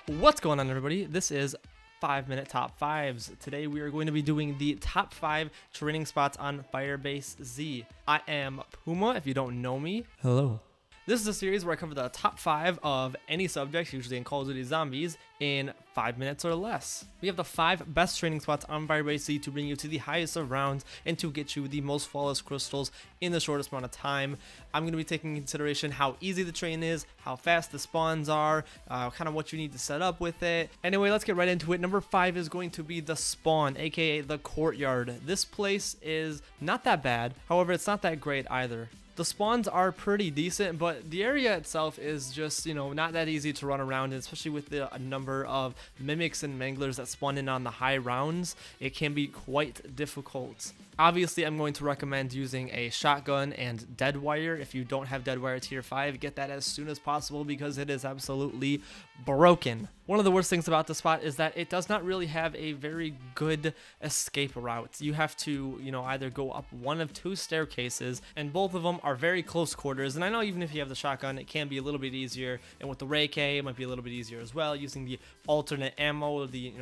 What's going on, everybody? This is 5-minute top fives. Today we are going to be doing the top 5 training spots on Firebase Z. I am Puma, if you don't know me. Hello. This is a series where I cover the top 5 of any subject, usually in Call of Duty Zombies, in 5 minutes or less. We have the 5 best training spots on Firebase Z to bring you to the highest of rounds and to get you the most flawless crystals in the shortest amount of time. I'm going to be taking into consideration how easy the train is, how fast the spawns are, kind of what you need to set up with it. Anyway, let's get right into it. Number 5 is going to be the spawn, aka the courtyard. This place is not that bad, however it's not that great either. The spawns are pretty decent, but the area itself is just, not that easy to run around, and especially with the number of mimics and manglers that spawn in on the high rounds, it can be quite difficult. Obviously, I'm going to recommend using a shotgun and dead wire. If you don't have dead wire tier 5, get that as soon as possible because it is absolutely broken. One of the worst things about the spot is that it does not really have a very good escape route. You have to, either go up one of 2 staircases, and both of them are very close quarters. And I know even if you have the shotgun, it can be a little bit easier. And with the Ray K, it might be a little bit easier as well, using the alternate ammo, the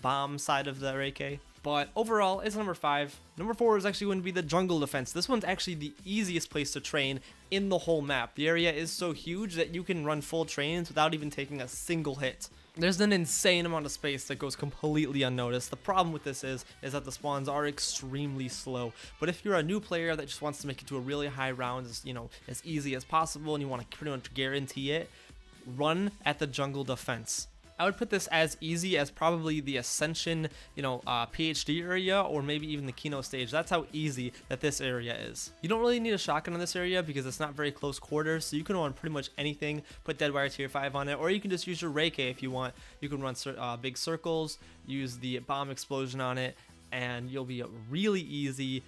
bomb side of the Ray K. But overall, it's number 5. Number 4 is actually going to be the jungle defense. This one's actually the easiest place to train in the whole map. The area is so huge that you can run full trains without even taking a single hit. There's an insane amount of space that goes completely unnoticed. The problem with this is that the spawns are extremely slow. But if you're a new player that just wants to make it to a really high round, as easy as possible, and you want to pretty much guarantee it, run at the jungle defense. I would put this as easy as probably the Ascension, PhD area, or maybe even the Kino stage. That's how easy that this area is. You don't really need a shotgun in this area because it's not very close quarters, so you can run pretty much anything, put dead wire tier 5 on it, or you can just use your Ray K if you want. You can run big circles, use the bomb explosion on it, and you'll be really easy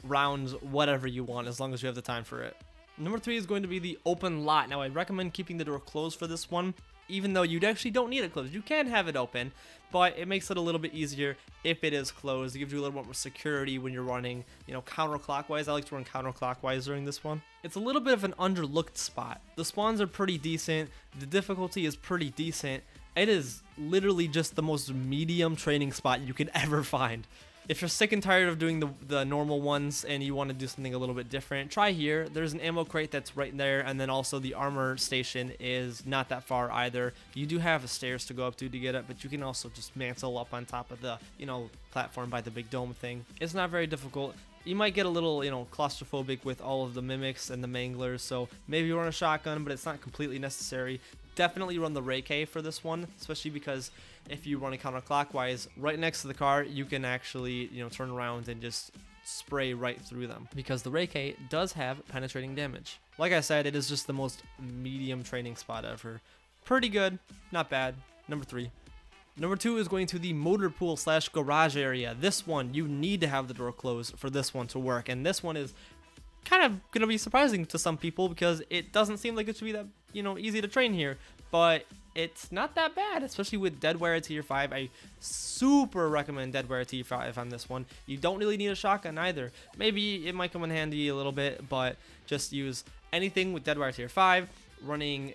rounds, whatever you want, as long as you have the time for it. Number 3 is going to be the open lot. Now, I recommend keeping the door closed for this one, even though you actually don't need it closed. You can have it open, but it makes it a little bit easier if it is closed. It gives you a little bit more security when you're running, counterclockwise. I like to run counterclockwise during this one. It's a little bit of an underlooked spot. The spawns are pretty decent. The difficulty is pretty decent. It is literally just the most medium training spot you could ever find. If you're sick and tired of doing the normal ones and you want to do something a little bit different, try here. There's an ammo crate that's right there, and then also the armor station is not that far either. You do have stairs to go up to get it, but you can also just mantle up on top of the, platform by the big dome thing. It's not very difficult. You might get a little, claustrophobic with all of the mimics and the manglers, so maybe you run a shotgun, but it's not completely necessary. Definitely run the Ray K for this one, especially because if you run it counterclockwise, right next to the car, you can actually, turn around and just spray right through them, because the Ray K does have penetrating damage. Like I said, it is just the most medium training spot ever. Pretty good, not bad. Number 3. Number 2 is going to the motor pool / garage area. This one, you need to have the door closed for this one to work, and this one is kind of going to be surprising to some people because it doesn't seem like it should be that, easy to train here, but it's not that bad, especially with dead wire tier 5. I super recommend dead wire tier 5 on this one. You don't really need a shotgun either. Maybe it might come in handy a little bit, but just use anything with dead wire tier 5. Running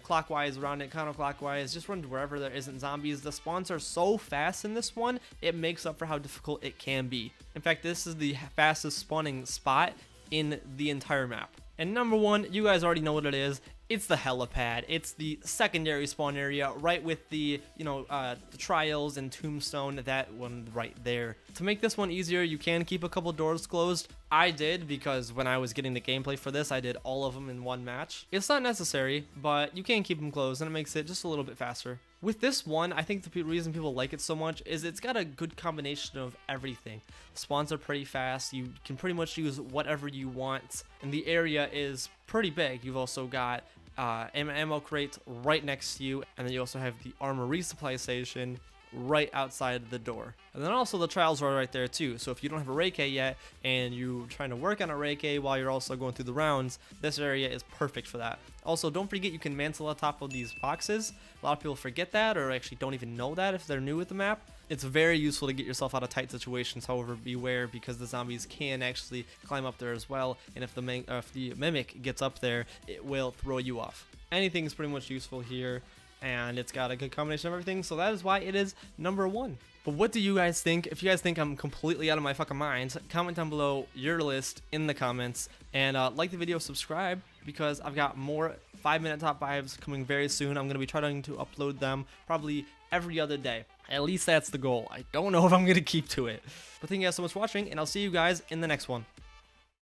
clockwise around it, counterclockwise, just run wherever there isn't zombies. The spawns are so fast in this one, it makes up for how difficult it can be. In fact, this is the fastest spawning spot in the entire map. And number 1, you guys already know what it is. It's the helipad. It's the secondary spawn area right with the, the trials and tombstone, that one right there. To make this one easier, you can keep a couple doors closed. I did, because when I was getting the gameplay for this, I did all of them in one match. It's not necessary, but you can keep them closed and it makes it just a little bit faster. With this one, I think the reason people like it so much is it's got a good combination of everything. The spawns are pretty fast. You can pretty much use whatever you want, and the area is pretty big. You've also got ammo crate right next to you, and then you also have the armor resupply station right outside the door. And then also the trials are right there too, so if you don't have a Ray K yet and you're trying to work on a Ray K while you're also going through the rounds, this area is perfect for that. Also, don't forget you can mantle on top of these boxes. A lot of people forget that, or actually don't even know that if they're new with the map. It's very useful to get yourself out of tight situations. However, beware, because the zombies can actually climb up there as well, and if the mimic gets up there, it will throw you off. Anything is pretty much useful here. and it's got a good combination of everything, so that is why it is number 1. But what do you guys think? If you guys think I'm completely out of my fucking mind, comment down below your list in the comments, and like the video, subscribe, because I've got more 5-minute top 5s coming very soon. I'm going to be trying to upload them probably every other day. At least that's the goal. I don't know if I'm going to keep to it. But thank you guys so much for watching, and I'll see you guys in the next one.